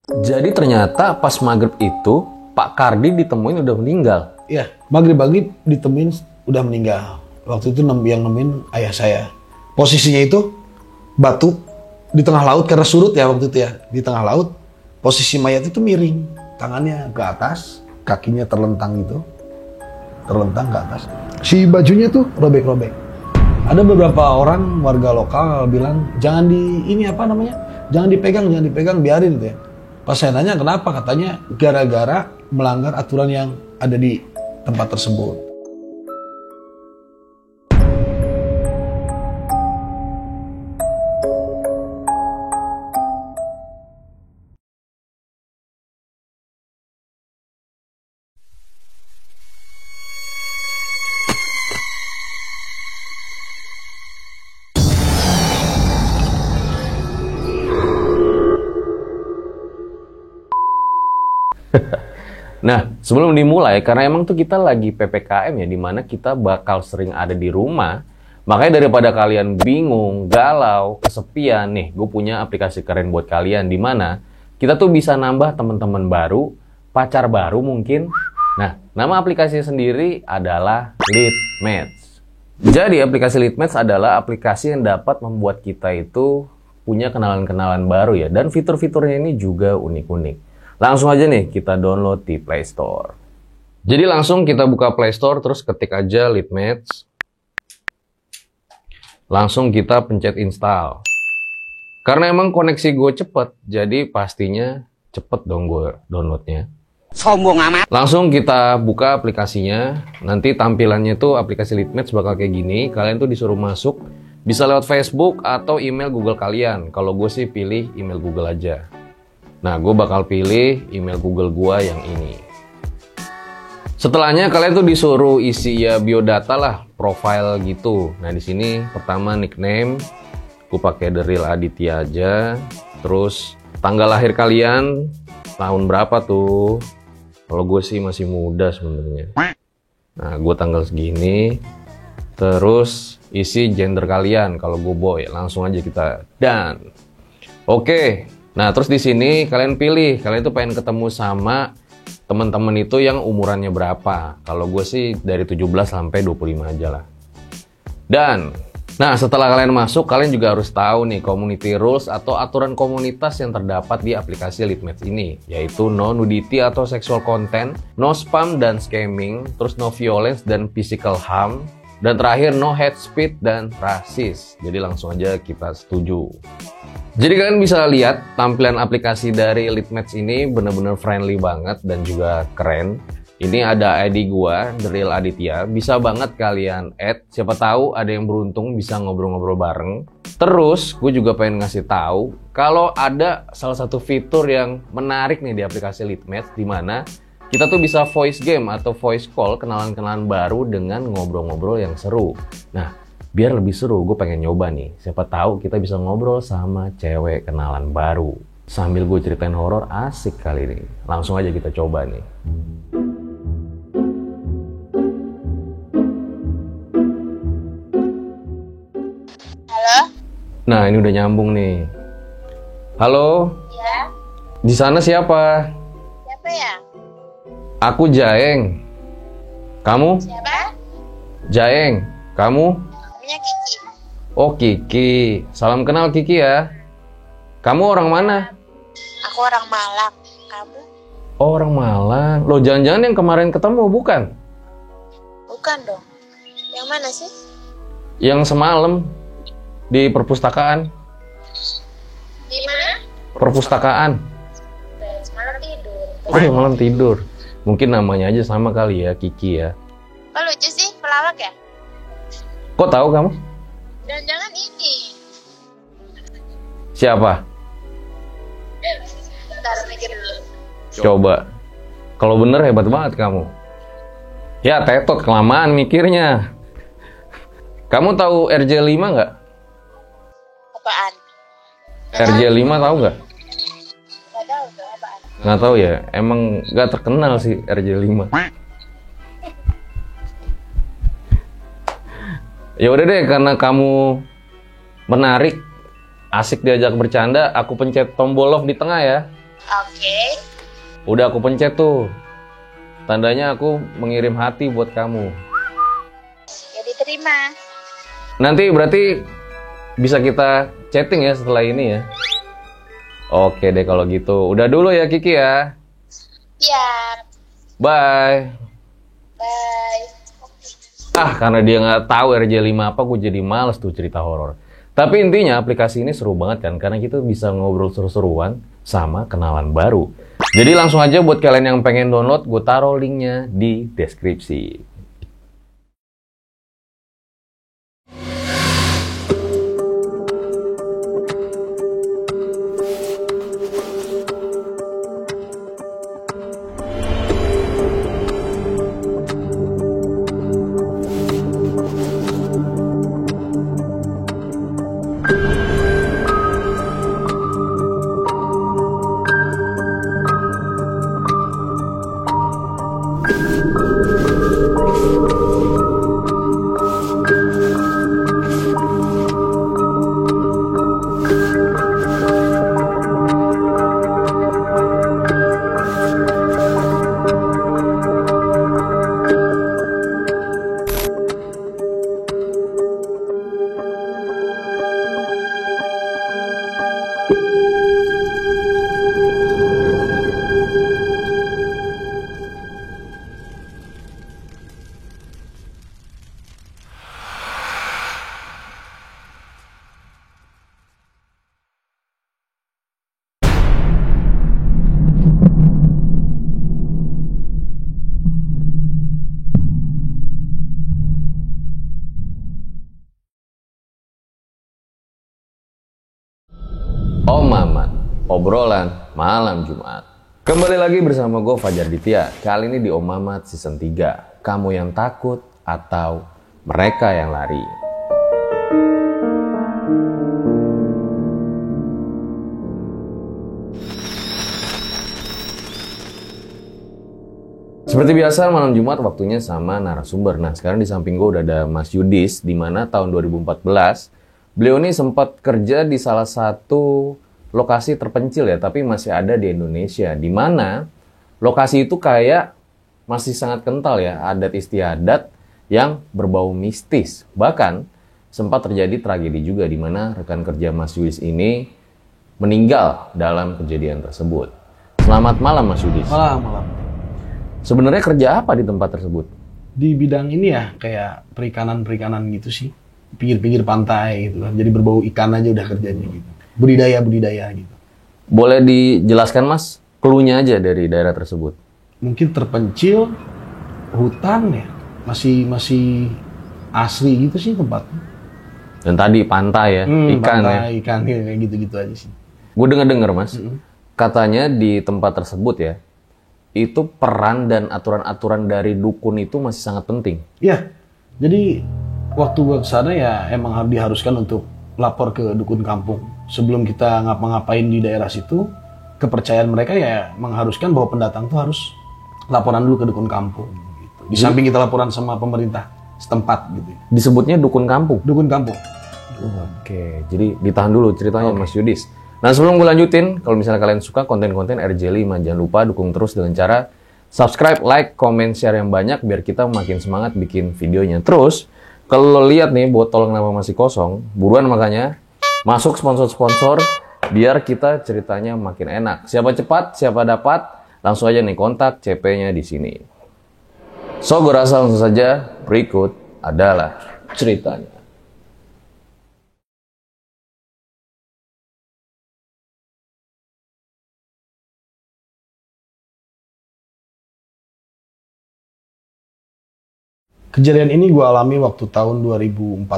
Jadi ternyata pas maghrib itu Pak Kardi ditemuin udah meninggal. Iya, maghrib ditemuin udah meninggal. Waktu itu yang nemuin ayah saya. Posisinya itu batu di tengah laut karena surut ya waktu itu ya. Di tengah laut, posisi mayat itu miring. Tangannya ke atas, kakinya terlentang gitu. Terlentang ke atas. Si bajunya tuh robek-robek. Ada beberapa orang warga lokal bilang, jangan jangan dipegang, biarin gitu ya. Pas saya nanya kenapa, katanya gara-gara melanggar aturan yang ada di tempat tersebut. Nah, sebelum dimulai, karena emang tuh kita lagi PPKM ya, dimana kita bakal sering ada di rumah. Makanya daripada kalian bingung, galau, kesepian, nih gue punya aplikasi keren buat kalian, dimana kita tuh bisa nambah teman-teman baru, pacar baru mungkin. Nah, nama aplikasi sendiri adalah Litmatch. Jadi aplikasi Litmatch adalah aplikasi yang dapat membuat kita itu punya kenalan-kenalan baru ya, dan fitur-fiturnya ini juga unik-unik. Langsung aja nih kita download di Play Store. Jadi langsung kita buka Play Store, terus ketik aja Litmatch. Langsung kita pencet install. Karena emang koneksi gue cepet, jadi pastinya cepet dong gue downloadnya. Sombong amat. Langsung kita buka aplikasinya. Nanti tampilannya tuh aplikasi Litmatch bakal kayak gini. Kalian tuh disuruh masuk, bisa lewat Facebook atau email Google kalian. Kalau gue sih pilih email Google aja. Nah, gue bakal pilih email Google gue yang ini. Setelahnya kalian tuh disuruh isi ya biodata lah, profile gitu. Nah, di sini pertama nickname, gue pakai The Real Aditya aja. Terus tanggal lahir kalian, tahun berapa tuh? Kalau gue sih masih muda sebenarnya. Nah, gue tanggal segini. Terus isi gender kalian, kalau gue boy, langsung aja kita done. Oke. Nah, terus di sini kalian pilih, kalian tuh pengen ketemu sama teman-teman itu yang umurannya berapa. Kalau gue sih dari 17 sampai 25 aja lah. Dan, nah setelah kalian masuk, kalian juga harus tahu nih community rules atau aturan komunitas yang terdapat di aplikasi Litmatch ini. Yaitu no nudity atau sexual content, no spam dan scamming, terus no violence dan physical harm, dan terakhir no hate speech dan rasis. Jadi langsung aja kita setuju. Jadi kalian bisa lihat tampilan aplikasi dari Litmatch ini bener-bener friendly banget dan juga keren. Ini ada ID gua, The Real Aditya. Bisa banget kalian add. Siapa tahu ada yang beruntung bisa ngobrol-ngobrol bareng. Terus gue juga pengen ngasih tahu kalau ada salah satu fitur yang menarik nih di aplikasi Litmatch, di mana kita tuh bisa voice game atau voice call kenalan-kenalan baru dengan ngobrol-ngobrol yang seru. Nah, biar lebih seru, gue pengen nyoba nih. Siapa tahu kita bisa ngobrol sama cewek kenalan baru. Sambil gue ceritain horor, asik kali ini. Langsung aja kita coba nih. Halo? Nah, ini udah nyambung nih. Halo? Ya? Di sana siapa? Siapa ya? Aku Jaeng. Kamu? Siapa? Jaeng. Kamu? Namanya Kiki. Oh, Kiki. Salam kenal Kiki ya. Kamu orang mana? Aku orang Malang. Kamu? Oh, orang Malang. Loh, jangan-jangan yang kemarin ketemu, bukan? Bukan dong. Yang mana sih? Yang semalam di perpustakaan. Di mana? Perpustakaan. Semalam tidur. Oh, malam tidur. Mungkin namanya aja sama kali ya, Kiki ya. Kok lucu sih? Pelawak ya? Kok tahu kamu? Jangan-jangan ini. Siapa? Bentar, mikir dulu. Coba. Kalau bener hebat banget kamu. Ya, tetot kelamaan mikirnya. Kamu tahu RJ5 nggak? Apaan? RJ5 tahu nggak? Gak tahu tuh apaan. Nggak tahu ya. Emang nggak terkenal sih RJ5. Ya udah deh, karena kamu menarik, asik diajak bercanda, aku pencet tombol love di tengah ya. Oke. Udah aku pencet tuh. Tandanya aku mengirim hati buat kamu. Ya diterima. Nanti berarti bisa kita chatting ya setelah ini ya. Oke deh kalau gitu. Udah dulu ya Kiki ya. Siap. Bye. Bye. Karena dia nggak tahu RJ5 apa, gue jadi males tuh cerita horor. Tapi intinya aplikasi ini seru banget kan, karena kita bisa ngobrol seru-seruan sama kenalan baru. Jadi langsung aja buat kalian yang pengen download, gue taruh linknya di deskripsi. Om Mamat, obrolan malam Jumat. Kembali lagi bersama gue Fajar Ditya. Kali ini di Om Mamat season 3. Kamu yang takut atau mereka yang lari? Seperti biasa malam Jumat waktunya sama narasumber. Nah sekarang di samping gue udah ada Mas Yudis, di mana tahun 2014 beliau ini sempat kerja di salah satu lokasi terpencil ya, tapi masih ada di Indonesia. Di mana lokasi itu kayak masih sangat kental ya, adat istiadat yang berbau mistis. Bahkan sempat terjadi tragedi juga di mana rekan kerja Mas Yudis ini meninggal dalam kejadian tersebut. Selamat malam Mas Yudis. Malam. Sebenarnya kerja apa di tempat tersebut? Di bidang ini ya, kayak perikanan gitu sih. Pinggir-pinggir pantai gitu kan. Jadi berbau ikan aja udah kerjanya gitu. Budidaya gitu. Boleh dijelaskan Mas, clue-nya aja dari daerah tersebut? Mungkin terpencil, hutan ya. Masih asli gitu sih tempatnya. Dan tadi pantai ya, ikan pantai, ya. Ikan ya, kayak gitu-gitu aja sih. Gue denger Mas, katanya di tempat tersebut ya, itu peran dan aturan-aturan dari dukun itu masih sangat penting. Iya, jadi waktu gue kesana ya emang diharuskan untuk lapor ke dukun kampung. Sebelum kita ngapa-ngapain di daerah situ, kepercayaan mereka ya mengharuskan bahwa pendatang tuh harus laporan dulu ke dukun kampung. Gitu. Di samping kita laporan sama pemerintah setempat gitu. Disebutnya dukun kampung? Dukun kampung. Oke, jadi ditahan dulu ceritanya Mas Yudis. Nah sebelum gue lanjutin, kalau misalnya kalian suka konten-konten RJ5, jangan lupa dukung terus dengan cara subscribe, like, comment, share yang banyak biar kita makin semangat bikin videonya. Terus, kalau lo lihat nih botol kenapa masih kosong, buruan makanya masuk sponsor-sponsor biar kita ceritanya makin enak. Siapa cepat, siapa dapat, langsung aja nih kontak CP-nya di sini. So, gue rasa langsung saja berikut adalah ceritanya. Kejadian ini gue alami waktu tahun 2014.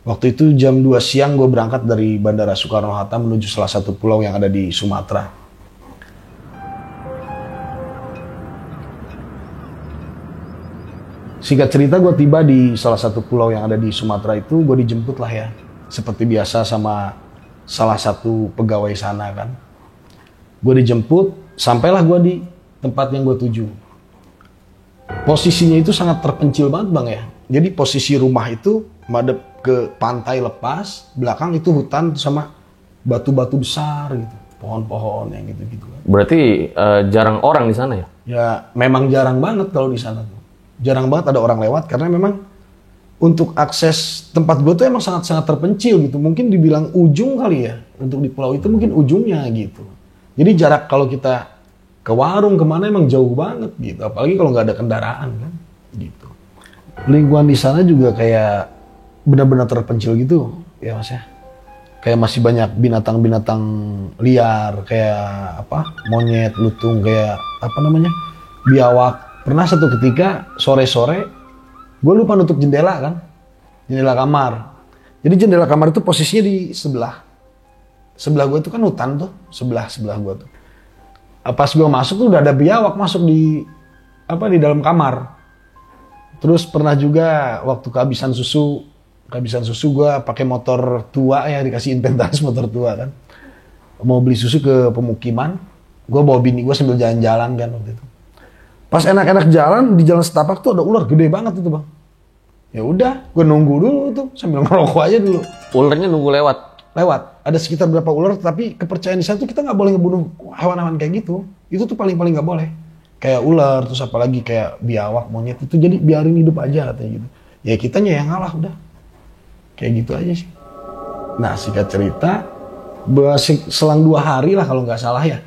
Waktu itu jam 2 siang gue berangkat dari Bandara Soekarno-Hatta menuju salah satu pulau yang ada di Sumatera. Singkat cerita gue tiba di salah satu pulau yang ada di Sumatera itu, gue dijemput lah ya. Seperti biasa sama salah satu pegawai sana kan. Gue dijemput, sampailah gue di tempat yang gue tuju. Posisinya itu sangat terpencil banget bang ya. Jadi posisi rumah itu madep ke pantai lepas, belakang itu hutan sama batu-batu besar gitu. pohon-pohon yang gitu-gitu kan. Berarti jarang orang di sana ya? Ya memang jarang banget kalau di sana tuh. Jarang banget ada orang lewat karena memang untuk akses tempat gue tuh emang sangat-sangat terpencil gitu. Mungkin dibilang ujung kali ya. Untuk di pulau itu mungkin ujungnya gitu. Jadi jarak kalau kita ke warung kemana emang jauh banget gitu. Apalagi kalau nggak ada kendaraan kan gitu. Lingkungan di sana juga kayak benar-benar terpencil gitu ya mas ya. Kayak masih banyak binatang-binatang liar kayak apa monyet, lutung, kayak apa namanya biawak. Pernah satu ketika sore-sore gue lupa nutup jendela kan, jendela kamar. Jadi jendela kamar itu posisinya di sebelah gue itu kan hutan tuh, sebelah gue tuh. Pas gue masuk tuh udah ada biawak masuk di dalam kamar. Terus pernah juga waktu kehabisan susu gue pakai motor tua ya, dikasih inventaris motor tua kan. Mau beli susu ke pemukiman, gue bawa bini gue sambil jalan-jalan kan waktu itu. Pas enak-enak jalan, di jalan setapak tuh ada ular gede banget itu bang. Ya udah, gue nunggu dulu tuh sambil ngerokok aja dulu. Ularnya nunggu lewat? Lewat. Ada sekitar berapa ular, tapi kepercayaan di sana tuh kita nggak boleh ngebunuh hewan-hewan kayak gitu. Itu tuh paling-paling nggak boleh. Kayak ular, terus apalagi kayak biawak, monyet itu jadi biarin hidup aja katanya gitu. Ya kitanya yang ngalah udah. Kayak gitu aja sih. Nah singkat cerita, selang 2 hari lah kalau nggak salah ya.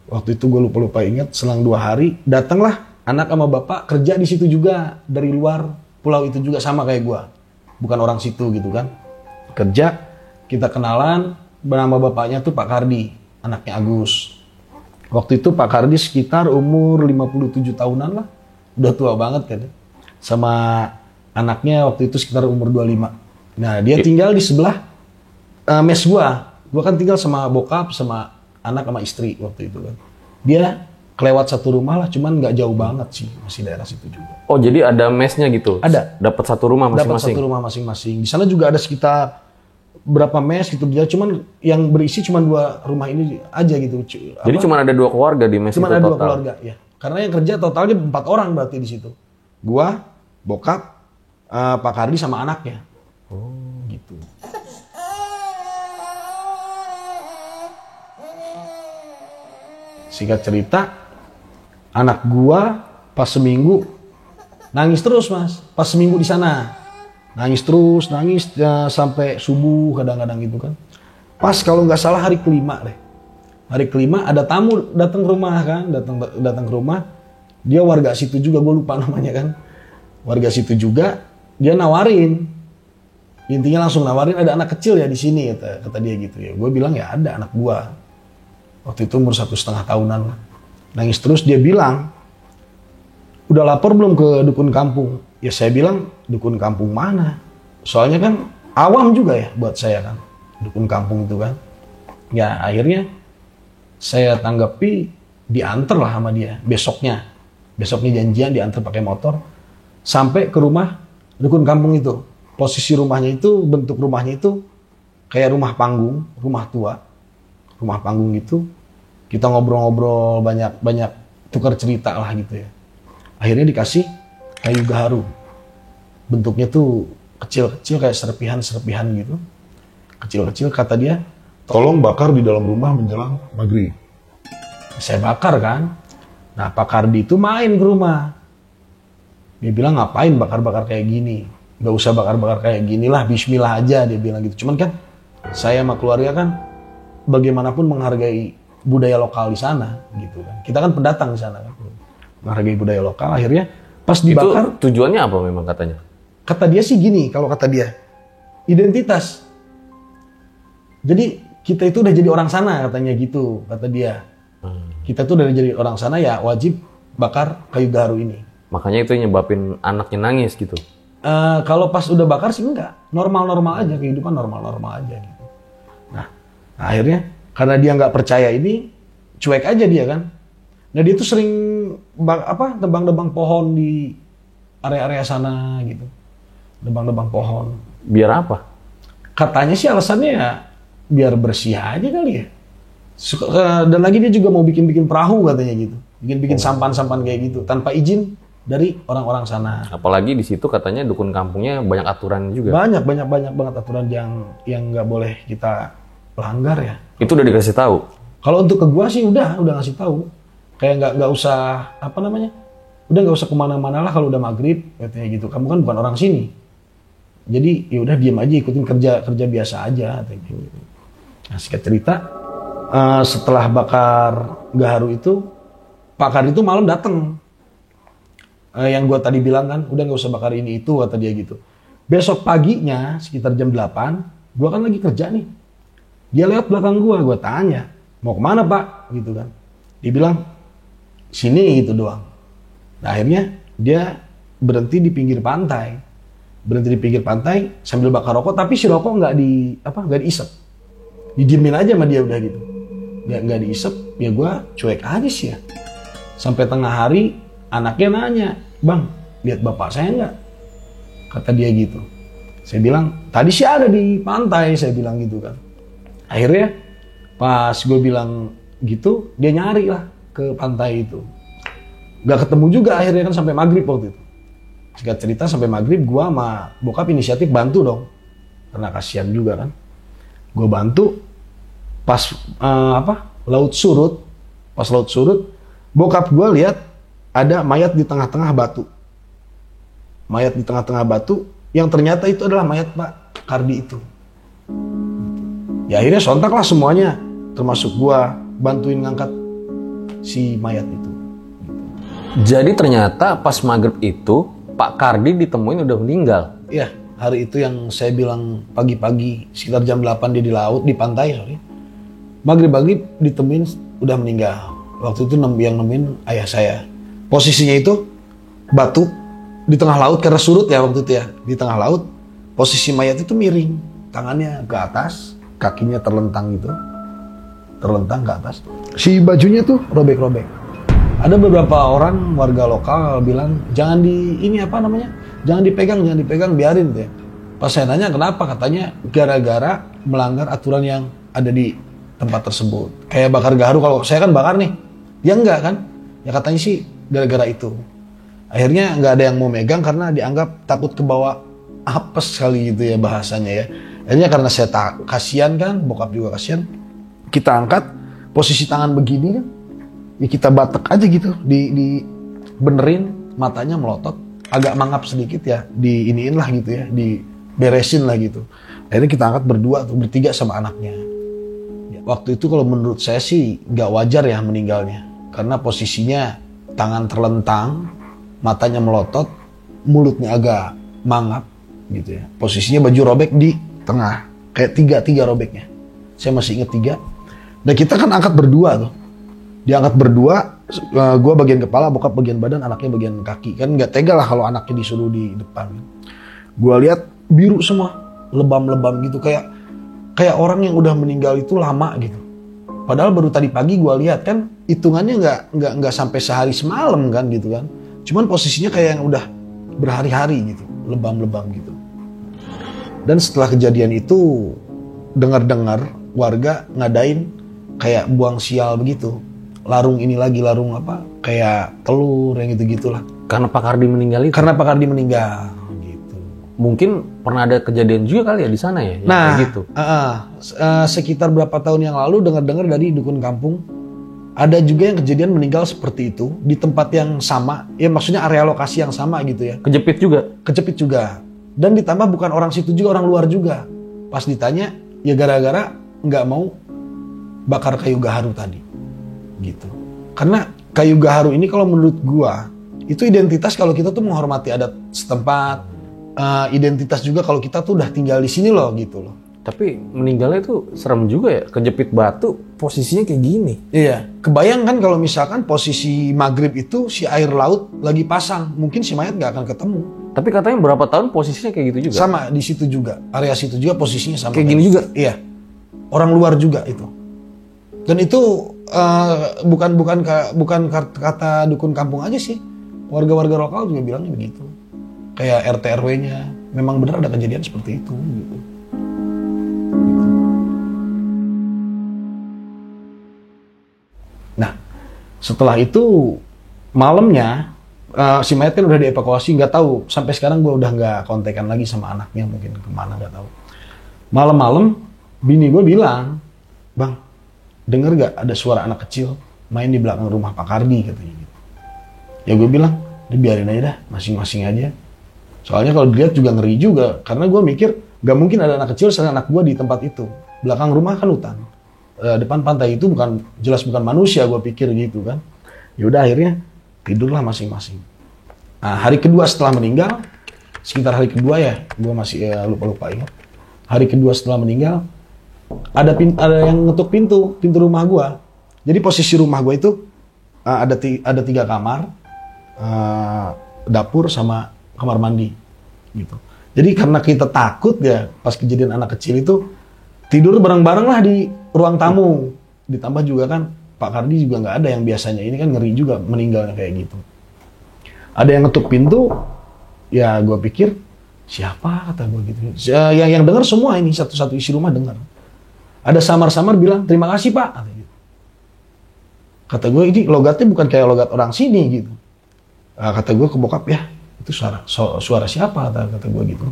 Waktu itu gue lupa ingat, selang 2 hari datanglah anak sama bapak kerja di situ juga dari luar pulau itu juga sama kayak gue, bukan orang situ gitu kan. Kerja, kita kenalan, nama bapaknya tuh Pak Kardi, anaknya Agus. Waktu itu Pak Kardi sekitar umur 57 tahunan lah, udah tua banget kan. Sama anaknya waktu itu sekitar umur 25. Nah dia tinggal di sebelah mes gue kan tinggal sama bokap sama anak sama istri waktu itu kan. Dia kelewat satu rumah lah, cuman nggak jauh banget sih, masih daerah situ juga. Oh jadi ada mesnya gitu? Ada. Dapat satu rumah masing-masing? Dapat satu rumah masing-masing. Di sana juga ada sekitar berapa mes gitu, dia cuman yang berisi cuman 2 rumah ini aja gitu. Jadi cuma ada 2 keluarga di mes itu total? Cuma ada 2 keluarga, ya. Karena yang kerja totalnya 4 orang berarti di situ. Gua, bokap, Pak Kardi sama anaknya. Oh, gitu. Singkat cerita, anak gua pas seminggu nangis terus mas. Pas seminggu di sana nangis terus, ya, sampai subuh kadang-kadang gitu kan. Pas kalau nggak salah hari kelima deh. Hari kelima ada tamu datang ke rumah kan, datang ke rumah. Dia warga situ juga, gue lupa namanya kan. Warga situ juga, dia nawarin. Intinya langsung nawarin, ada anak kecil ya di sini kata dia gitu ya. Gue bilang ya ada anak gua. Waktu itu umur 1,5 tahunan lah. Nangis terus, dia bilang, udah lapor belum ke dukun kampung? Ya saya bilang, dukun kampung mana? Soalnya kan awam juga ya buat saya kan, dukun kampung itu kan. Ya akhirnya saya tanggapi, diantar lah sama dia besoknya. Besoknya janjian diantar pakai motor sampai ke rumah dukun kampung itu. Posisi rumahnya itu, bentuk rumahnya itu kayak rumah panggung, rumah tua. Rumah panggung gitu. Kita ngobrol-ngobrol, banyak tukar cerita lah gitu ya. Akhirnya dikasih kayu gaharu. Bentuknya tuh kecil-kecil kayak serpihan-serpihan gitu. Kecil-kecil, kata dia, tolong bakar di dalam rumah menjelang maghrib. Saya bakar kan. Nah Pak Kardi itu main ke rumah. Dia bilang ngapain bakar-bakar kayak gini. Gak usah bakar-bakar kayak gini lah, bismillah aja dia bilang gitu. Cuman kan saya sama keluarga kan bagaimanapun menghargai budaya lokal di sana gitu kan. Kita kan pendatang di sana kan. Menghargai budaya lokal, akhirnya pas dibakar. Itu tujuannya apa memang katanya? Kata dia sih gini, kalau kata dia, identitas. Jadi kita itu udah jadi orang sana katanya gitu, kata dia. Kita tuh udah jadi orang sana ya wajib bakar kayu gaharu ini. Makanya itu nyebabin anaknya nangis gitu? Kalau pas udah bakar sih enggak. Normal-normal aja, kehidupan normal-normal aja gitu. Nah akhirnya karena dia nggak percaya ini, cuek aja dia kan. Nah dia tuh sering tebang-tebang pohon di area-area sana gitu. Tebang-tebang pohon. Biar apa? Katanya sih alasannya ya biar bersih aja kali ya. Dan lagi dia juga mau bikin-bikin perahu katanya gitu. Bikin-bikin sampan-sampan kayak gitu tanpa izin dari orang-orang sana. Apalagi di situ katanya dukun kampungnya banyak aturan juga. Banyak banget aturan yang nggak boleh kita pelanggar ya. Itu udah dikasih tahu? Kalau untuk ke gua sih udah ngasih tahu. Kayak nggak usah apa namanya, udah nggak usah kemana-mana lah kalau udah maghrib katanya gitu. Kamu kan bukan orang sini. Jadi ya udah diam aja, ikutin kerja biasa aja katanya gitu. Nah, singkat cerita, setelah bakar gaharu itu, Pak Kardi itu malam datang. Yang gue tadi bilang kan, udah nggak usah bakar ini itu kata dia gitu. Besok paginya sekitar jam 8, gue kan lagi kerja nih. Dia lewat belakang gue tanya, mau kemana Pak? Gitu kan. Dia bilang, sini gitu doang. Nah akhirnya dia berhenti di pinggir pantai. Sambil bakar rokok, tapi si rokok nggak diisep. Didiemin aja sama dia udah gitu. Nggak diisep, ya gue cuek aja sih ya. Sampai tengah hari, anaknya nanya, Bang, lihat bapak saya nggak? Kata dia gitu. Saya bilang, tadi sih ada di pantai, saya bilang gitu kan. Akhirnya, pas gue bilang gitu, dia nyari lah ke pantai itu. Nggak ketemu juga akhirnya kan sampai maghrib waktu itu. Singkat cerita sampai maghrib, gue sama bokap inisiatif bantu dong. Karena kasihan juga kan. Gue bantu, pas laut surut, bokap gue lihat ada mayat di tengah-tengah batu. Yang ternyata itu adalah mayat Pak Kardi itu. Ya akhirnya sontak lah semuanya, termasuk gue bantuin ngangkat si mayat itu. Jadi ternyata pas maghrib itu Pak Kardi ditemuin udah meninggal. Iya, hari itu yang saya bilang pagi-pagi sekitar jam 8 dia di laut, di pantai sorry. Maghrib-maghrib ditemuin udah meninggal. Waktu itu yang nemuin ayah saya. Posisinya itu batu di tengah laut karena surut ya waktu itu ya. Di tengah laut, posisi mayat itu miring. Tangannya ke atas, kakinya terlentang gitu. Terlentang ke atas. Si bajunya tuh robek-robek. Ada beberapa orang warga lokal bilang, jangan dipegang, biarin deh. Pas saya nanya kenapa, katanya gara-gara melanggar aturan yang ada di tempat tersebut. Kayak bakar gaharu, kalau saya kan bakar nih. Ya enggak kan? Ya katanya sih gara-gara itu. Akhirnya nggak ada yang mau megang karena dianggap takut kebawa apes kali gitu ya bahasanya ya. Akhirnya karena saya kasihan kan, bokap juga kasihan. Kita angkat, posisi tangan begini kan. Ya kita batek aja gitu, di benerin, matanya melotot, agak mangap sedikit ya, diiniin lah gitu ya, diberesin lah gitu. Akhirnya kita angkat berdua tuh, bertiga sama anaknya. Ya, waktu itu kalau menurut saya sih nggak wajar ya meninggalnya, karena posisinya tangan terlentang, matanya melotot, mulutnya agak mangap gitu ya. Posisinya baju robek di tengah, kayak tiga robeknya. Saya masih inget 3. Dan kita kan angkat berdua tuh. Diangkat berdua, gue bagian kepala, bokap bagian badan, anaknya bagian kaki. Kan nggak tega lah kalau anaknya disuruh di depan. Gue lihat biru semua, lebam-lebam gitu, kayak orang yang udah meninggal itu lama gitu. Padahal baru tadi pagi gue lihat kan, hitungannya nggak sampai sehari semalam kan gitu kan. Cuman posisinya kayak yang udah berhari-hari gitu, lebam-lebam gitu. Dan setelah kejadian itu, dengar-dengar warga ngadain kayak buang sial begitu. Larung ini lagi, larung apa, kayak telur yang gitu-gitulah. Karena Pak Kardi meninggal itu? Karena Pak Kardi meninggal, gitu. Mungkin pernah ada kejadian juga kali ya di sana ya? Nah, kayak gitu. Sekitar berapa tahun yang lalu dengar-dengar dari dukun kampung, ada juga yang kejadian meninggal seperti itu, di tempat yang sama, ya maksudnya area lokasi yang sama gitu ya. Kejepit juga? Kejepit juga. Dan ditambah bukan orang situ juga, orang luar juga. Pas ditanya, ya gara-gara nggak mau bakar kayu gaharu tadi. Gitu. Karena kayu gaharu ini kalau menurut gua itu identitas kalau kita tuh menghormati adat setempat, identitas juga kalau kita tuh udah tinggal di sini loh gitu loh. Tapi meninggalnya itu serem juga ya, kejepit batu, posisinya kayak gini. Iya, kebayang kan kalau misalkan posisi maghrib itu si air laut lagi pasang, mungkin si mayat nggak akan ketemu. Tapi katanya berapa tahun posisinya kayak gitu juga? Sama di situ juga, area situ juga posisinya sama. Kayak gini juga? Iya, orang luar juga itu. Dan itu bukan kata dukun kampung aja sih. Warga-warga lokal juga bilangnya begitu. Kayak RT RW-nya memang benar ada kejadian seperti itu gitu. Nah, setelah itu malamnya si mayat kan udah dievakuasi, nggak tahu sampai sekarang gue udah nggak kontekan lagi sama anaknya, mungkin kemana nggak tahu. Malam-malam bini gue bilang, Bang, denger gak ada suara anak kecil main di belakang rumah Pak Kardi katanya gitu. Ya gue bilang, biarin aja dah, masing-masing aja. Soalnya kalau dilihat juga ngeri juga, karena gue mikir gak mungkin ada anak kecil selain anak gue di tempat itu. Belakang rumah kan hutan, depan pantai itu jelas bukan manusia, gue pikir gitu kan. Yaudah akhirnya tidurlah masing-masing. Nah hari kedua setelah meninggal, sekitar hari kedua ya, gue masih lupa ingat. Hari kedua setelah meninggal, ada yang ngetuk pintu rumah gue. Jadi posisi rumah gue itu ada 3 kamar, dapur sama kamar mandi gitu. Jadi karena kita takut ya pas kejadian anak kecil itu tidur bareng-bareng lah di ruang tamu. Ditambah juga kan Pak Kardi juga nggak ada yang biasanya, ini kan ngeri juga meninggalnya kayak gitu. Ada yang ngetuk pintu, ya gue pikir siapa kata gue gitu. Yang dengar semua ini satu-satu isi rumah dengar. Ada samar-samar bilang terima kasih Pak. Kata gue ini logatnya bukan kayak logat orang sini gitu. Kata gue ke bokap ya itu suara siapa kata gue gitu.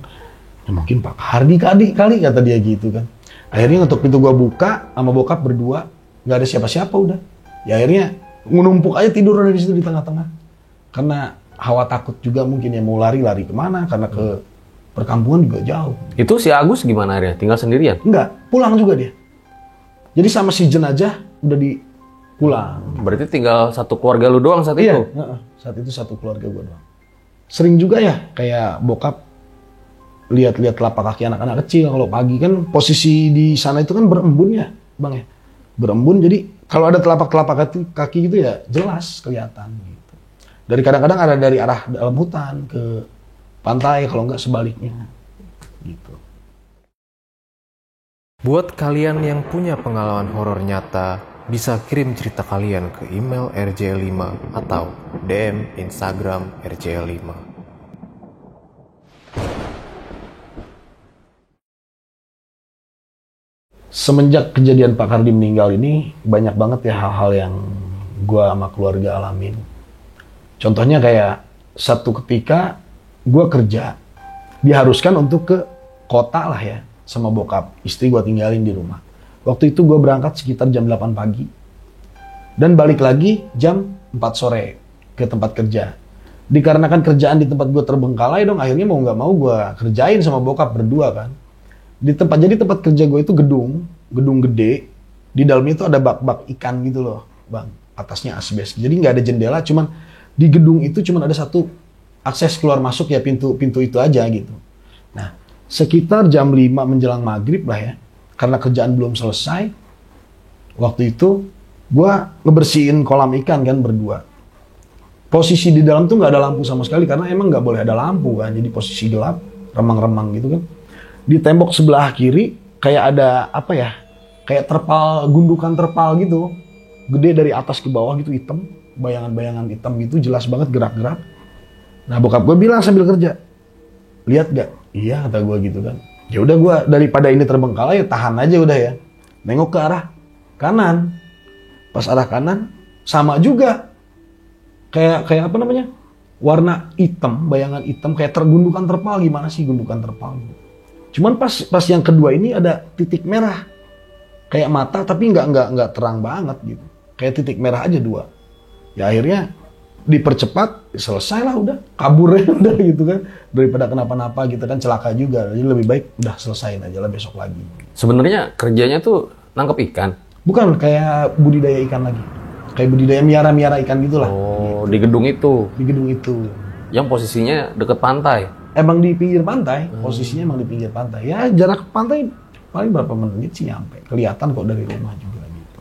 Ya, mungkin Pak Kardi kali kata dia gitu kan. Akhirnya untuk pintu gue buka sama bokap berdua nggak ada siapa-siapa udah. Ya akhirnya menumpuk aja tidur di situ di tengah-tengah. Karena hawa takut juga mungkin ya mau lari kemana karena ke perkampungan juga jauh. Itu si Agus gimana akhirnya? Tinggal sendirian? Enggak, pulang juga dia. Jadi sama si jenazah udah pulang. Berarti tinggal satu keluarga lu doang saat itu? Iya, saat itu satu keluarga gue doang. Sering juga ya, kayak bokap lihat-lihat telapak kaki anak-anak kecil. Kalau pagi kan posisi di sana itu kan berembun ya, Bang ya. Berembun, jadi kalau ada telapak kaki gitu ya jelas kelihatan gitu. Dari kadang-kadang ada dari arah dalam hutan ke pantai, kalau enggak sebaliknya gitu. Buat kalian yang punya pengalaman horor nyata, bisa kirim cerita kalian ke email rjl5 atau DM Instagram rjl5. Semenjak kejadian Pak Kardi meninggal ini, banyak banget ya hal-hal yang gua sama keluarga alamin. Contohnya kayak satu ketika gua kerja, diharuskan untuk ke kota lah ya, sama bokap. Istri gua tinggalin di rumah. Waktu itu gue berangkat sekitar jam 8 pagi. Dan balik lagi jam 4 sore ke tempat kerja. Dikarenakan kerjaan di tempat gue terbengkalai dong, akhirnya mau nggak mau gue kerjain sama bokap berdua kan. Jadi tempat kerja gue itu gedung gede. Di dalamnya itu ada bak-bak ikan gitu loh, Bang. Atasnya asbes. Jadi nggak ada jendela, cuman di gedung itu cuman ada satu akses keluar masuk ya, pintu itu aja gitu. Nah, sekitar jam 5 menjelang maghrib lah ya. Karena kerjaan belum selesai, waktu itu gue ngebersihin kolam ikan kan berdua. Posisi di dalam tuh nggak ada lampu sama sekali karena emang nggak boleh ada lampu kan. Jadi posisi gelap, remang-remang gitu kan. Di tembok sebelah kiri kayak ada apa ya? Kayak gundukan terpal gitu, gede dari atas ke bawah gitu hitam, bayangan-bayangan hitam gitu jelas banget gerak-gerak. Nah bokap gue bilang sambil kerja, lihat gak? Iya kata gue gitu kan. Ya udah gue daripada ini terbengkalai ya tahan aja udah ya. Nengok ke arah kanan. Pas arah kanan sama juga. Kayak apa namanya? Warna hitam, bayangan hitam kayak gundukan terpal. Gimana sih gundukan terpal? Cuman pas yang kedua ini ada titik merah. Kayak mata tapi nggak terang banget gitu. Kayak titik merah aja 2. Ya akhirnya dipercepat, selesai lah udah, kabur ya udah gitu kan, daripada kenapa-napa gitu kan, celaka juga, jadi lebih baik udah selesain aja lah besok lagi. Sebenarnya kerjanya tuh nangkep ikan? Bukan, kayak budidaya ikan lagi, kayak budidaya miara ikan gitulah. Oh, gitu. di gedung itu? Di gedung itu. Yang posisinya deket pantai? Emang di pinggir pantai, posisinya emang di pinggir pantai. Ya jarak ke pantai paling berapa menit sih nyampe, kelihatan kok dari rumah juga gitu.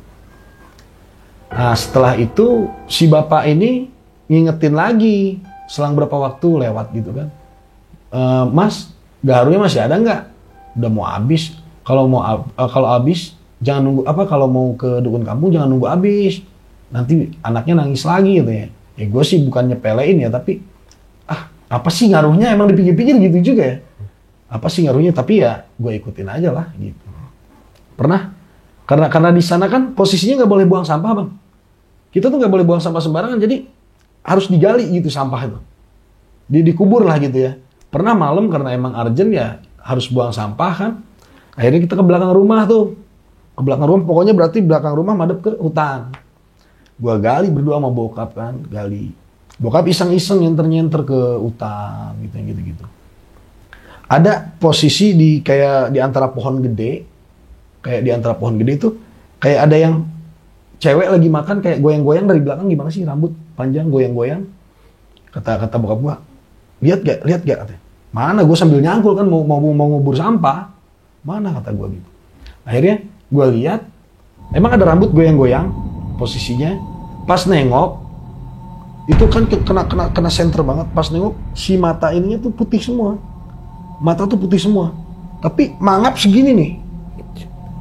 Nah setelah itu si bapak ini ngingetin lagi selang berapa waktu lewat gitu kan, Mas garunya masih ada nggak? Udah mau habis. Kalau habis jangan nunggu kalau mau ke dukun kampung jangan nunggu habis, nanti anaknya nangis lagi gitu ya. Ya gue sih bukan nyepelein ya, tapi apa sih ngaruhnya, emang dipikir-pikir gitu juga ya. Apa sih ngaruhnya, tapi ya gue ikutin aja lah gitu. Pernah karena di sana kan posisinya nggak boleh buang sampah Bang. Kita tuh nggak boleh buang sampah sembarangan, jadi harus digali gitu sampah itu. Dikubur lah gitu ya. Pernah malam karena emang urgent ya harus buang sampah kan. Akhirnya kita ke belakang rumah tuh. Ke belakang rumah, pokoknya berarti belakang rumah madep ke hutan. Gua gali berdua sama bokap kan, gali. Bokap iseng-iseng nyenter-nyenter ke hutan gitu. Ada posisi di kayak di antara pohon gede, itu kayak ada yang cewek lagi makan kayak goyang-goyang dari belakang, gimana sih, rambut panjang goyang-goyang. Kata bokap gua, lihat gak katanya. Mana, gue sambil nyangkul kan mau ngubur sampah. Mana, kata gua gitu. Akhirnya gua lihat emang ada rambut goyang-goyang posisinya. Pas nengok itu kan kena senter banget. Pas nengok si mata ininya tuh putih semua. Mata tuh putih semua. Tapi mangap segini nih.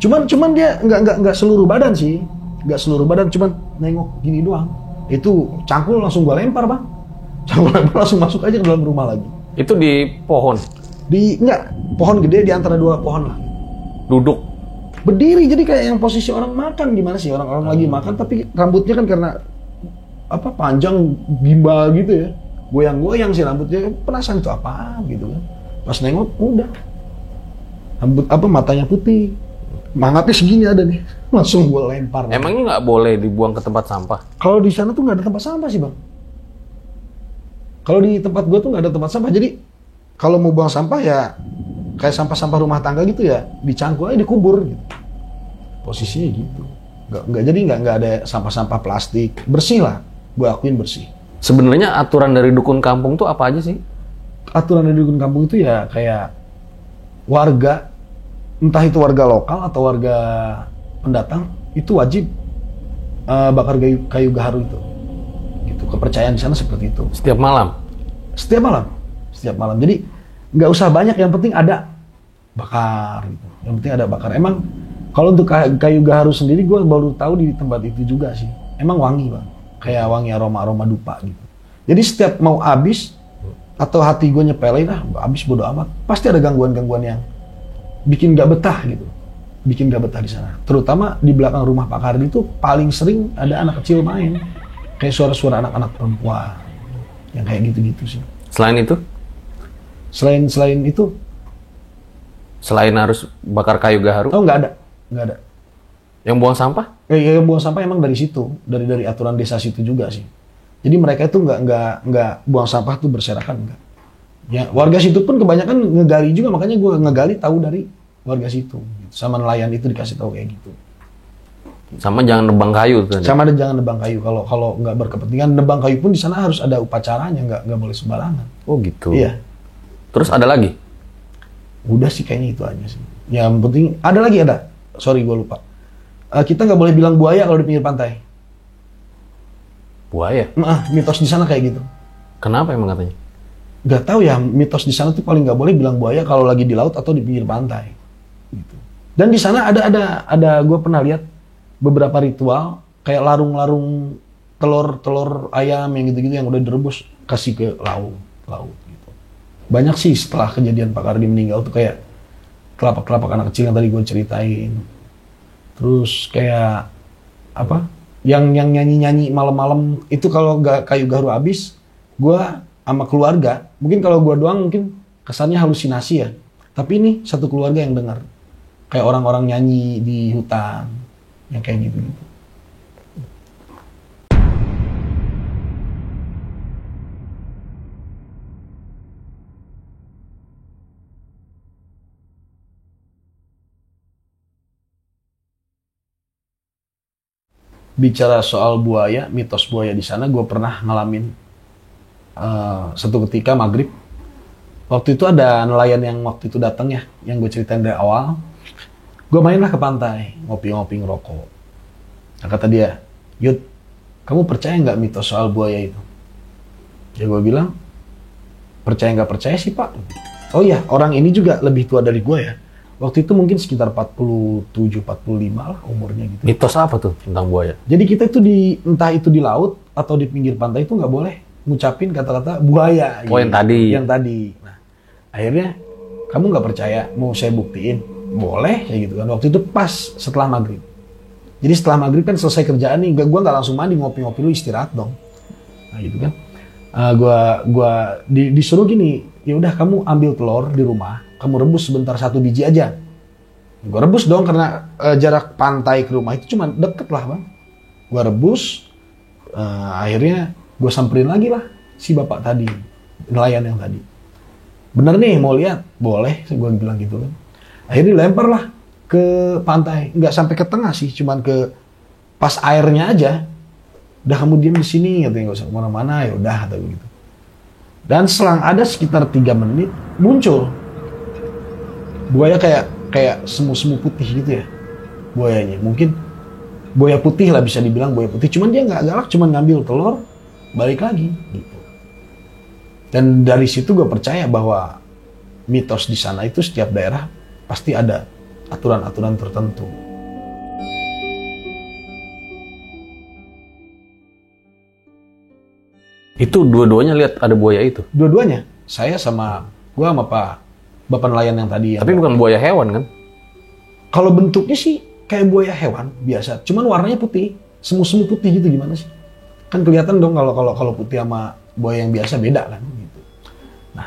Cuman dia nggak seluruh badan sih. Nggak seluruh badan, cuman nengok gini doang. Itu cangkul langsung gua lempar, Bang. Cangkul lempar langsung masuk aja ke dalam rumah lagi. Itu di pohon? Pohon gede di antara dua pohon lah. Duduk? Berdiri, jadi kayak yang posisi orang makan, gimana sih, orang lagi makan tapi rambutnya kan karena panjang gimbal gitu ya. Goyang-goyang sih rambutnya, penasaran itu apa gitu kan. Pas nengok udah. Rambut matanya putih. Mangapnya segini ada nih. Langsung gue lempar. Emangnya nggak boleh dibuang ke tempat sampah? Kalau di sana tuh nggak ada tempat sampah sih, Bang. Kalau di tempat gue tuh nggak ada tempat sampah. Jadi kalau mau buang sampah ya kayak sampah-sampah rumah tangga gitu ya, dicangkul aja dikubur gitu. Posisinya gitu. Nggak ada sampah-sampah plastik. Bersih lah. Gue akuin bersih. Sebenarnya aturan dari dukun kampung tuh apa aja sih? Aturan dari dukun kampung itu ya kayak warga, entah itu warga lokal atau warga pendatang, itu wajib bakar kayu gaharu itu. Gitu. Kepercayaan di sana seperti itu. Setiap malam? Setiap malam. Jadi nggak usah banyak, yang penting ada bakar. Gitu. Yang penting ada bakar. Emang kalau untuk kayu gaharu sendiri, gue baru tahu di tempat itu juga sih. Emang wangi, Bang. Kayak wangi aroma dupa gitu. Jadi setiap mau habis atau hati gue nyepelin, habis bodo amat, pasti ada gangguan-gangguan yang bikin gak betah gitu. Bikin gak betah di sana. Terutama di belakang rumah Pak Kardi itu paling sering ada anak kecil main. Kayak suara-suara anak-anak perempuan. Yang kayak gitu-gitu sih. Selain itu? Selain itu? Selain harus bakar kayu gaharu? Oh, nggak ada. Yang buang sampah? Yang buang sampah emang dari situ. Dari aturan desa situ juga sih. Jadi mereka itu nggak buang sampah tuh berserakan, enggak. Ya, warga situ pun kebanyakan ngegali juga, makanya gue ngegali tahu dari warga situ. Sama nelayan itu dikasih tahu kayak gitu. Sama jangan nebang kayu tuh. Sama ada jangan nebang kayu. Kalau nggak berkepentingan nebang kayu pun di sana harus ada upacaranya, nggak boleh sembarangan. Oh gitu. Iya. Terus ada lagi? Udah sih kayaknya itu aja sih. Yang penting ada lagi ada. Sorry gue lupa. Kita nggak boleh bilang buaya kalau di pinggir pantai. Buaya? Mitos di sana kayak gitu. Kenapa emang katanya? Gak tahu ya, mitos di sana tuh paling nggak boleh bilang buaya kalau lagi di laut atau di pinggir pantai. Gitu. Dan di sana ada gue pernah lihat beberapa ritual kayak larung-larung telur ayam yang gitu-gitu yang udah direbus kasih ke laut gitu. Banyak sih setelah kejadian Pak Kardi meninggal tuh kayak kelapak anak kecil yang tadi gue ceritain. Terus kayak apa? Yang nyanyi malam-malam itu kalau kayu gaharu habis, gue sama keluarga, mungkin kalau gue doang mungkin kesannya halusinasi ya. Tapi ini satu keluarga yang dengar. Kayak orang-orang nyanyi di hutan, yang kayak gitu-gitu. Bicara soal buaya, mitos buaya di sana, gue pernah ngalamin satu ketika maghrib. Waktu itu ada nelayan yang waktu itu datang ya, yang gue ceritain dari awal. Gue mainlah ke pantai, ngopi-ngopi ngerokok. Nah, kata dia, Yud, kamu percaya nggak mitos soal buaya itu? Ya gue bilang, percaya nggak percaya sih Pak. Oh iya, orang ini juga lebih tua dari gue ya. Waktu itu mungkin sekitar 47-45 lah umurnya gitu. Mitos apa tuh tentang buaya? Jadi kita itu entah itu di laut atau di pinggir pantai itu nggak boleh ngucapin kata-kata buaya. Oh, gitu. Yang tadi. Nah, akhirnya kamu nggak percaya, mau saya buktiin? Boleh, kayak gitu kan. Waktu itu pas setelah maghrib. Jadi setelah maghrib kan selesai kerjaan nih, gue nggak langsung mandi, ngopi-ngopi lu istirahat dong. Nah gitu kan. Gua disuruh gini, ya udah kamu ambil telur di rumah, kamu rebus sebentar 1 biji aja. Gue rebus dong karena jarak pantai ke rumah itu cuma deket lah bang. Gue rebus, akhirnya gue samperin lagi lah si bapak tadi, nelayan yang tadi. Bener nih mau lihat, boleh, gue bilang gitu kan. Akhirnya dilempar lah ke pantai, nggak sampai ke tengah sih, cuman ke pas airnya aja. Udah kamu diam di sini, katanya nggak usah kemana-mana, ya udah kata begitu. Dan selang ada sekitar 3 menit muncul buaya kayak semu-semu putih gitu ya buayanya. Mungkin buaya putih lah bisa dibilang buaya putih. Cuman dia nggak galak, cuman ngambil telur, balik lagi gitu. Dan dari situ gue percaya bahwa mitos di sana itu setiap daerah pasti ada aturan-aturan tertentu. Itu dua-duanya lihat ada buaya itu? Dua-duanya. Saya sama bapak nelayan yang tadi. Tapi bukan buaya hewan kan? Kalau bentuknya sih kayak buaya hewan biasa, cuman warnanya putih, semu-semu putih gitu gimana sih? Kan kelihatan dong kalau putih sama buaya yang biasa beda kan gitu. Nah,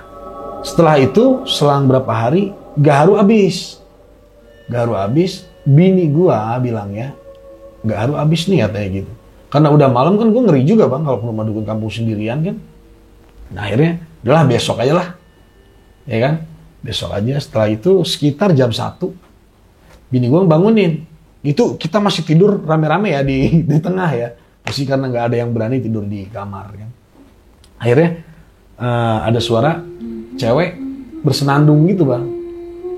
setelah itu selang berapa hari gaharu habis. Bini gua bilangnya gaharu habis nih katanya gitu. Karena udah malam kan gue ngeri juga bang kalau ke rumah dukun kampung sendirian kan. Nah akhirnya udahlah besok aja lah. Ya kan? Besok aja. Setelah itu sekitar jam 1 bini gue bangunin. Itu kita masih tidur rame-rame ya di tengah ya. Pasti karena nggak ada yang berani tidur di kamar kan. Akhirnya ada suara cewek bersenandung gitu bang.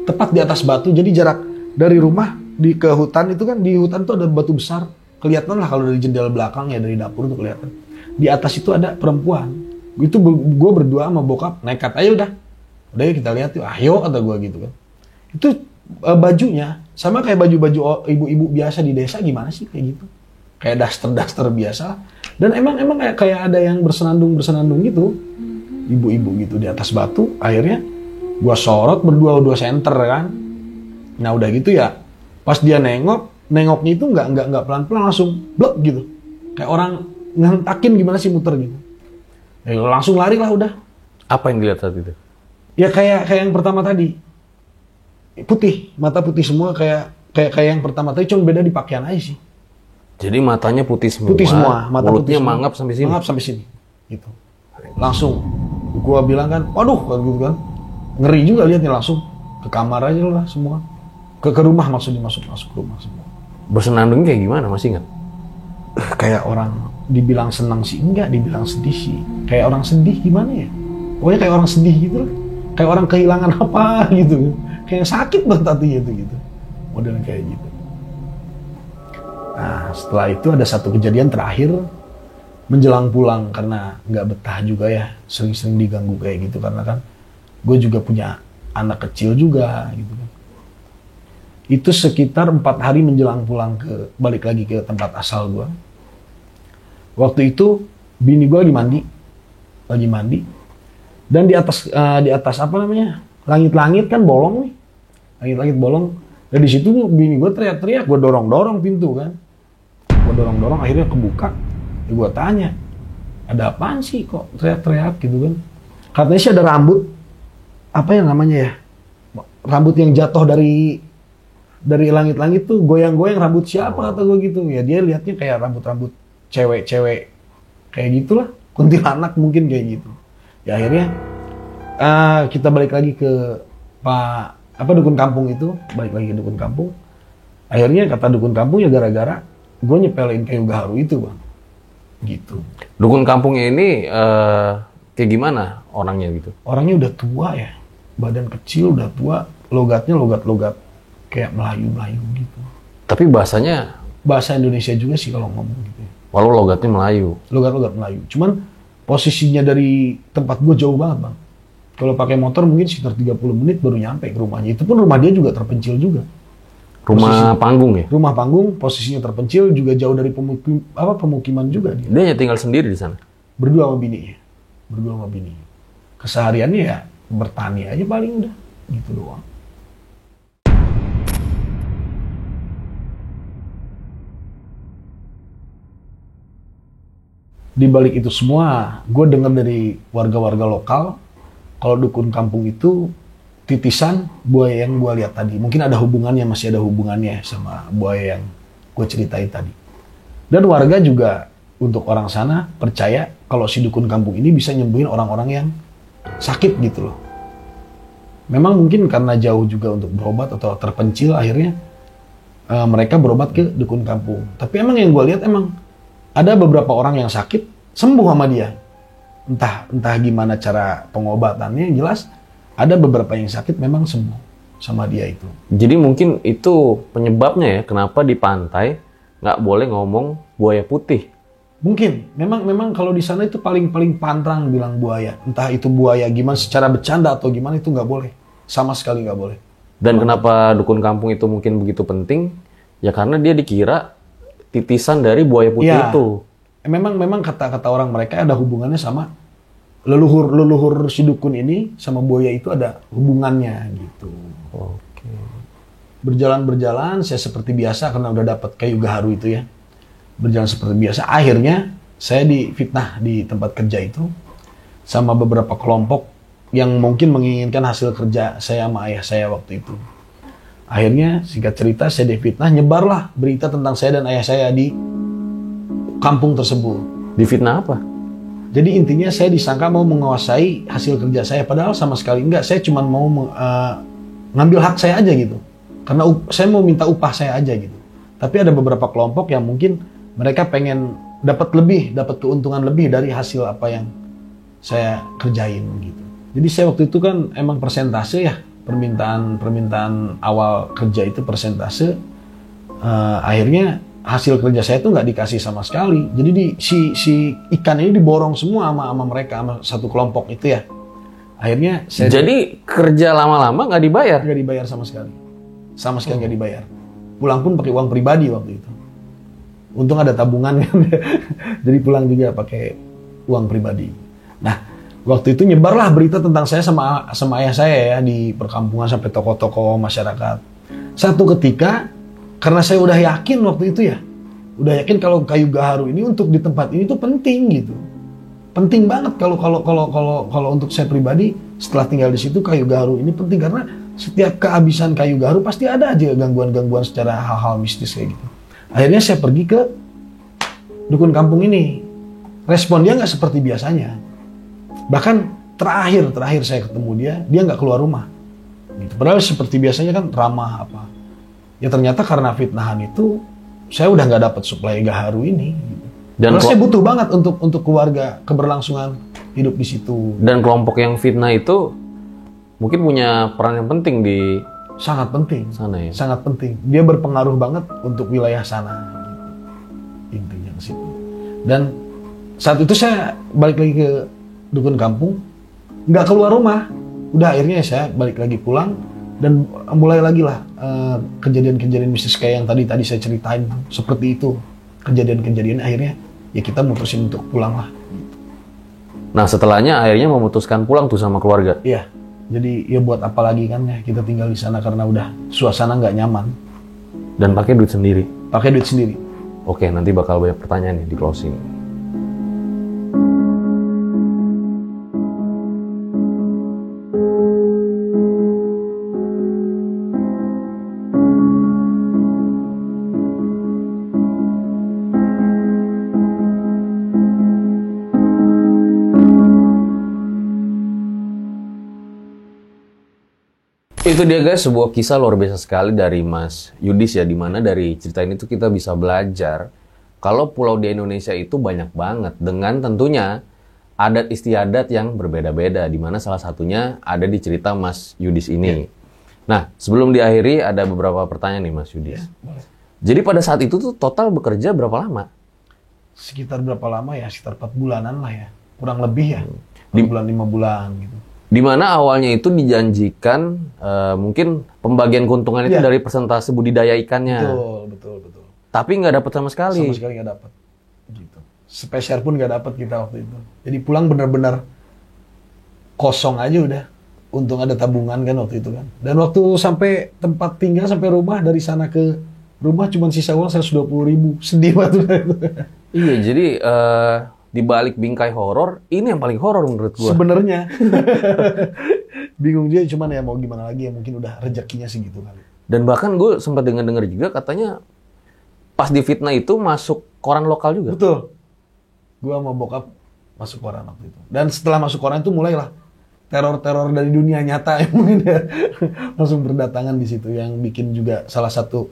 Tepat di atas batu. Jadi jarak dari rumah ke hutan itu kan, di hutan tuh ada batu besar. Kelihatan lah kalau dari jendela belakang ya, dari dapur tuh kelihatan. Di atas itu ada perempuan. Itu gue berdua sama bokap nekat aja udah yuk kita lihat yuk. Ayo kata gue gitu kan. Itu bajunya sama kayak baju-baju ibu-ibu biasa di desa gimana sih kayak gitu. Kayak daster biasa. Dan emang kayak ada yang bersenandung gitu. Ibu-ibu gitu di atas batu. Akhirnya gue sorot berdua senter kan. Nah udah gitu ya. Pas dia nengoknya itu nggak pelan-pelan, langsung blok gitu. Kayak orang ngentakin gimana sih muter gitu. Ya, langsung lari lah udah. Apa yang dilihat saat itu? Ya kayak yang pertama tadi. Putih, mata putih semua kayak yang pertama tadi, cuma beda di pakaian aja sih. Jadi matanya putih semua. Putih semua, mata mulutnya putih semua. mangap sampai sini. Mangap sampai sini. Gitu. Langsung gua bilang kan, waduh gitu kan. Ngeri juga liatnya, langsung ke kamar aja lah semua. Ke rumah maksudnya, masuk ke rumah semua. Bersenandung kayak gimana, masih ingat? Kayak orang dibilang senang sih enggak, dibilang sedih sih. Kayak orang sedih gimana ya? Pokoknya kayak orang sedih gitu lah. Kayak orang kehilangan apa gitu. Kayak sakit banget hatinya itu gitu. Modelnya kayak gitu. Nah setelah itu ada satu kejadian terakhir menjelang pulang, karena nggak betah juga ya. Sering-sering diganggu kayak gitu karena kan gue juga punya anak kecil juga gitu kan. Itu sekitar 4 hari menjelang pulang balik lagi ke tempat asal gue. Waktu itu bini gue lagi mandi, dan di atas apa namanya, langit-langit kan bolong nih, langit-langit bolong. Dan di situ bini gue teriak-teriak, gue dorong pintu kan, gue dorong akhirnya kebuka. Ya gue tanya, ada apaan sih kok teriak-teriak gitu kan? Katanya sih ada rambut, apa yang namanya ya, rambut yang jatuh dari langit-langit tuh goyang-goyang, rambut siapa kata gue gitu. Ya dia lihatnya kayak rambut cewek-cewek kayak gitulah, kuntilanak mungkin kayak gitu. Ya akhirnya kita balik lagi ke dukun kampung itu, balik lagi ke dukun kampung. Akhirnya kata dukun kampung ya gara-gara gue nyepelin kayu gaharu itu bang, gitu. Dukun kampungnya ini kayak gimana orangnya gitu? Orangnya udah tua ya, badan kecil udah tua, logatnya logat kayak Melayu gitu. Tapi bahasanya bahasa Indonesia juga sih kalau ngomong gitu. Walau logatnya Melayu. Logat Melayu. Cuman posisinya dari tempat gue jauh banget bang. Kalau pakai motor mungkin sekitar 30 menit baru nyampe ke rumahnya. Itu pun rumah dia juga terpencil juga. Rumah panggung ya? Rumah panggung, posisinya terpencil, juga jauh dari pemukiman juga dia. Dia hanya tinggal sendiri di sana? Berdua sama bininya. Kesehariannya ya bertani aja paling udah. Gitu doang. Di balik itu semua, gue dengar dari warga-warga lokal, kalau dukun kampung itu titisan buaya yang gue lihat tadi. Mungkin ada hubungannya, masih ada hubungannya sama buaya yang gue ceritain tadi. Dan warga juga untuk orang sana percaya kalau si dukun kampung ini bisa nyembuhin orang-orang yang sakit gitu loh. Memang mungkin karena jauh juga untuk berobat atau terpencil, akhirnya mereka berobat ke dukun kampung. Tapi emang yang gue lihat emang ada beberapa orang yang sakit sembuh sama dia. Entah gimana cara pengobatannya, yang jelas ada beberapa yang sakit memang sembuh sama dia itu. Jadi mungkin itu penyebabnya ya, kenapa di pantai nggak boleh ngomong buaya putih. Mungkin, memang kalau di sana itu paling pantang bilang buaya. Entah itu buaya gimana, secara bercanda atau gimana itu nggak boleh. Sama sekali nggak boleh. Dan kenapa dukun kampung itu mungkin begitu penting? Ya karena dia dikira titisan dari buaya putih ya, itu. Memang kata orang mereka ada hubungannya sama leluhur si dukun ini sama buaya itu ada hubungannya gitu. Oke. Berjalan, saya seperti biasa karena udah dapat kayu gaharu itu ya. Berjalan seperti biasa. Akhirnya saya difitnah di tempat kerja itu sama beberapa kelompok yang mungkin menginginkan hasil kerja saya sama ayah saya waktu itu. Akhirnya singkat cerita saya difitnah, nyebarlah berita tentang saya dan ayah saya di kampung tersebut. Difitnah apa? Jadi intinya saya disangka mau menguasai hasil kerja saya, padahal sama sekali enggak. Saya cuma mau ngambil hak saya aja gitu. Karena saya mau minta upah saya aja gitu. Tapi ada beberapa kelompok yang mungkin mereka pengen dapat keuntungan lebih dari hasil apa yang saya kerjain gitu. Jadi saya waktu itu kan emang persentase ya, permintaan awal kerja itu persentase. Akhirnya hasil kerja saya tuh nggak dikasih sama sekali. Jadi si ikan ini diborong semua sama mereka, sama satu kelompok itu ya. Akhirnya saya jadi kerja lama-lama nggak dibayar? Nggak dibayar sama sekali. Sama sekali nggak dibayar. Pulang pun pakai uang pribadi waktu itu. Untung ada tabungan kan. Jadi pulang juga pakai uang pribadi. Nah, waktu itu nyebarlah berita tentang saya sama ayah saya ya di perkampungan sampai toko-toko masyarakat. Satu ketika karena saya udah yakin waktu itu ya. Udah yakin kalau kayu gaharu ini untuk di tempat ini tuh penting gitu. Penting banget kalau untuk saya pribadi setelah tinggal di situ kayu gaharu ini penting karena setiap kehabisan kayu gaharu pasti ada aja gangguan-gangguan secara hal-hal mistis kayak gitu. Akhirnya saya pergi ke dukun kampung ini. Respon dia nggak seperti biasanya. Bahkan terakhir saya ketemu dia nggak keluar rumah. Gitu. Padahal seperti biasanya kan ramah apa. Ya ternyata karena fitnahan itu saya udah nggak dapat suplai gaharu ini. Gitu. Dan saya butuh banget untuk keluarga keberlangsungan hidup di situ. Dan kelompok yang fitnah itu mungkin punya peran yang penting di sangat penting sana ya. Sangat penting. Dia berpengaruh banget untuk wilayah sana. Gitu. Intinya ke situ. Dan saat itu saya balik lagi ke dukun kampung, nggak keluar rumah. Udah akhirnya saya balik lagi pulang dan mulai lagi lah kejadian-kejadian mistis kayak yang tadi saya ceritain seperti itu. Kejadian-kejadian akhirnya ya kita mutusin untuk pulang lah. Nah setelahnya akhirnya memutuskan pulang tuh sama keluarga. Iya. Jadi ya buat apa lagi kan ya kita tinggal di sana karena udah suasana nggak nyaman. Dan pakai duit sendiri. Pakai duit sendiri. Oke, nanti bakal banyak pertanyaan nih di closing. Itu dia guys, sebuah kisah luar biasa sekali dari Mas Yudis ya, dimana dari cerita ini tuh kita bisa belajar kalau pulau di Indonesia itu banyak banget dengan tentunya adat istiadat yang berbeda-beda, dimana salah satunya ada di cerita Mas Yudis ini. Nah, sebelum diakhiri ada beberapa pertanyaan nih Mas Yudis. Jadi pada saat itu tuh total bekerja berapa lama? Sekitar berapa lama ya? Sekitar 4 bulanan lah ya, kurang lebih ya. 4 bulan, 5 bulan gitu. Di mana awalnya itu dijanjikan mungkin pembagian keuntungan itu dari persentase budidaya ikannya. Betul. Tapi nggak dapat sama sekali. Sama sekali nggak dapat. Gitu. Sepeser pun nggak dapat kita waktu itu. Jadi pulang benar-benar kosong aja udah. Untung ada tabungan kan waktu itu kan. Dan waktu sampai tempat tinggal, sampai rumah, dari sana ke rumah cuma sisa uang 120.000. Sedih banget. Iya, jadi di balik bingkai horor, ini yang paling horor menurut gua. Sebenarnya. Bingung dia, cuman ya mau gimana lagi ya, mungkin udah rezekinya segitu kali. Dan bahkan gue sempat dengar juga katanya pas difitnah itu masuk koran lokal juga. Betul. Gua sama bokap masuk koran waktu itu. Dan setelah masuk koran itu mulailah teror-teror dari dunia nyata yang mungkin ya langsung berdatangan di situ, yang bikin juga salah satu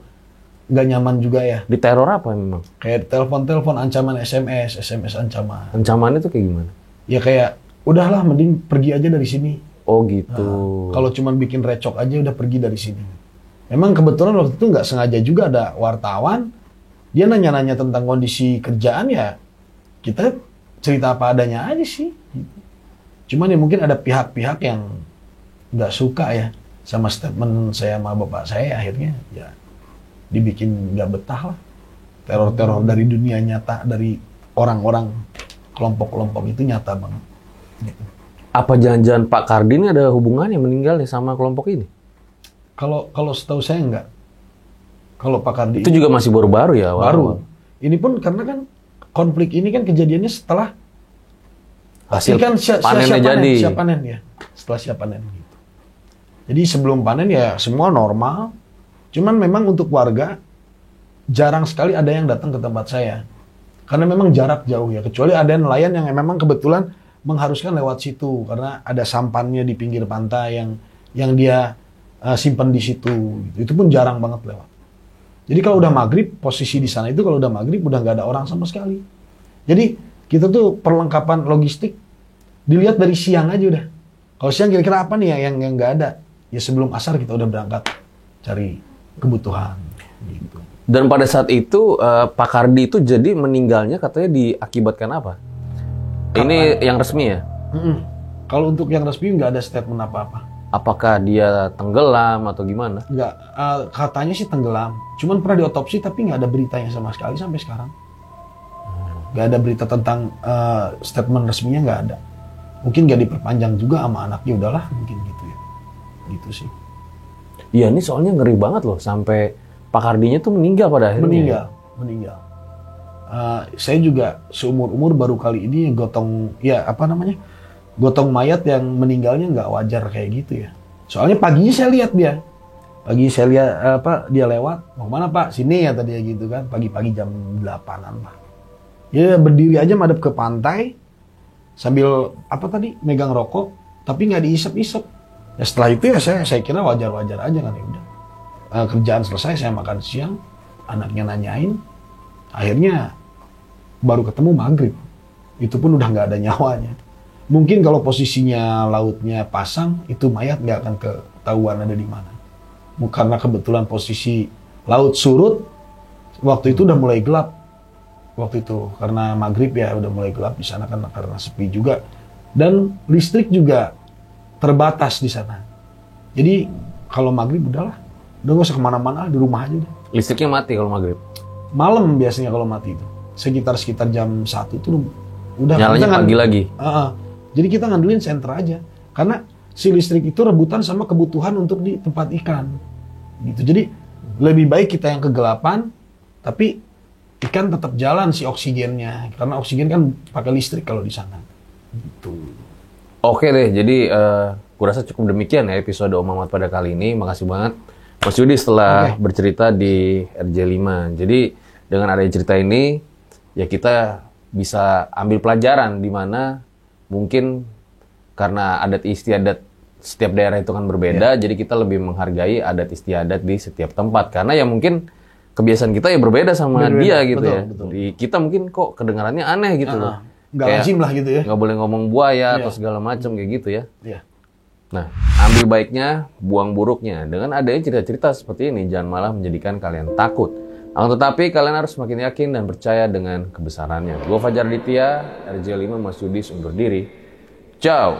nggak nyaman juga ya. Di teror apa memang? Kayak telepon-telepon ancaman SMS ancaman. Ancamannya itu kayak gimana? Ya kayak udahlah mending pergi aja dari sini. Oh gitu. Kalau cuman bikin recok aja udah pergi dari sini. Memang kebetulan waktu itu nggak sengaja juga ada wartawan, dia nanya-nanya tentang kondisi kerjaan ya, kita cerita apa adanya aja sih. Gitu. Cuman ya mungkin ada pihak-pihak yang nggak suka ya sama statement saya sama bapak saya, akhirnya ya dibikin nggak betah lah. Teror-teror dari dunia nyata, dari orang-orang, kelompok-kelompok itu nyata banget. Gitu. Apa jangan-jangan Pak Kardi ini ada hubungannya meninggalnya sama kelompok ini? Kalau setahu saya enggak. Kalau Pak Kardi Itu juga masih baru-baru ya? baru. Ini pun karena kan konflik ini kan kejadiannya setelah Hasil kan panennya jadi. Siap panen ya. Setelah siap panen gitu. Jadi sebelum panen ya semua normal. Cuman memang untuk warga jarang sekali ada yang datang ke tempat saya. Karena memang jarak jauh ya. Kecuali ada nelayan yang memang kebetulan mengharuskan lewat situ karena ada sampannya di pinggir pantai yang dia simpan di situ. Itu pun jarang banget lewat. Jadi kalau udah maghrib, posisi di sana itu kalau udah maghrib udah nggak ada orang sama sekali. Jadi kita tuh perlengkapan logistik dilihat dari siang aja udah. Kalau siang kira-kira apa nih yang nggak ada? Ya sebelum asar kita udah berangkat cari kebutuhan. Gitu. Dan pada saat itu Pak Kardi itu jadi meninggalnya katanya diakibatkan apa? Ini yang resmi ya? Kalau untuk yang resmi nggak ada statement apa-apa. Apakah dia tenggelam atau gimana? Nggak, katanya sih tenggelam. Cuman pernah diotopsi tapi nggak ada beritanya sama sekali sampai sekarang. Nggak ada berita tentang statement resminya, nggak ada. Mungkin nggak diperpanjang juga sama anaknya, udahlah mungkin gitu ya. Gitu sih. Iya, ini soalnya ngeri banget loh, sampai Pak Kardinya tuh meninggal pada akhirnya. Meninggal. Saya juga seumur-umur baru kali ini gotong mayat yang meninggalnya nggak wajar kayak gitu ya. Soalnya paginya saya lihat dia. Pagi saya lihat dia lewat, mau kemana Pak? Sini ya tadi ya gitu kan. Pagi-pagi jam 8-an lah. Ya berdiri aja madep ke pantai sambil megang rokok, tapi nggak diisep-isep. Ya setelah itu ya saya kira wajar-wajar aja kan ya udah. Kerjaan selesai, saya makan siang, anaknya nanyain, akhirnya baru ketemu maghrib. Itu pun udah nggak ada nyawanya. Mungkin kalau posisinya lautnya pasang, itu mayat nggak akan ketahuan ada di mana. Karena kebetulan posisi laut surut, waktu itu udah mulai gelap. Waktu itu karena maghrib ya udah mulai gelap di sana kan karena sepi juga. Dan listrik juga terbatas di sana. Jadi kalau maghrib udah nggak usah kemana-mana, di rumah aja udah. Listriknya mati kalau maghrib? Malam biasanya kalau mati itu. Sekitar jam 1 itu udah. Nyalanya pagi lagi? Jadi kita ngandelin senter aja. Karena si listrik itu rebutan sama kebutuhan untuk di tempat ikan. Gitu. Jadi lebih baik kita yang kegelapan, tapi ikan tetap jalan si oksigennya. Karena oksigen kan pakai listrik kalau di sana. Gitu. Oke deh, jadi kurasa cukup demikian ya episode Om Mamat pada kali ini. Makasih banget Mas Yudi setelah bercerita di RJ5. Jadi dengan adanya cerita ini, ya kita bisa ambil pelajaran di mana mungkin karena adat istiadat setiap daerah itu kan berbeda, jadi kita lebih menghargai adat istiadat di setiap tempat. Karena ya mungkin kebiasaan kita ya berbeda sama dia gitu. Betul. Kita mungkin kok kedengarannya aneh gitu loh. Nggak lazim lah gitu ya. Nggak boleh ngomong buaya atau segala macam kayak gitu ya. Iya. Nah, ambil baiknya, buang buruknya. Dengan adanya cerita-cerita seperti ini, jangan malah menjadikan kalian takut. Akan tetapi, kalian harus semakin yakin dan percaya dengan kebesarannya. Gue Fajar Aditya, RJ5 Mas Yudi undur diri. Ciao!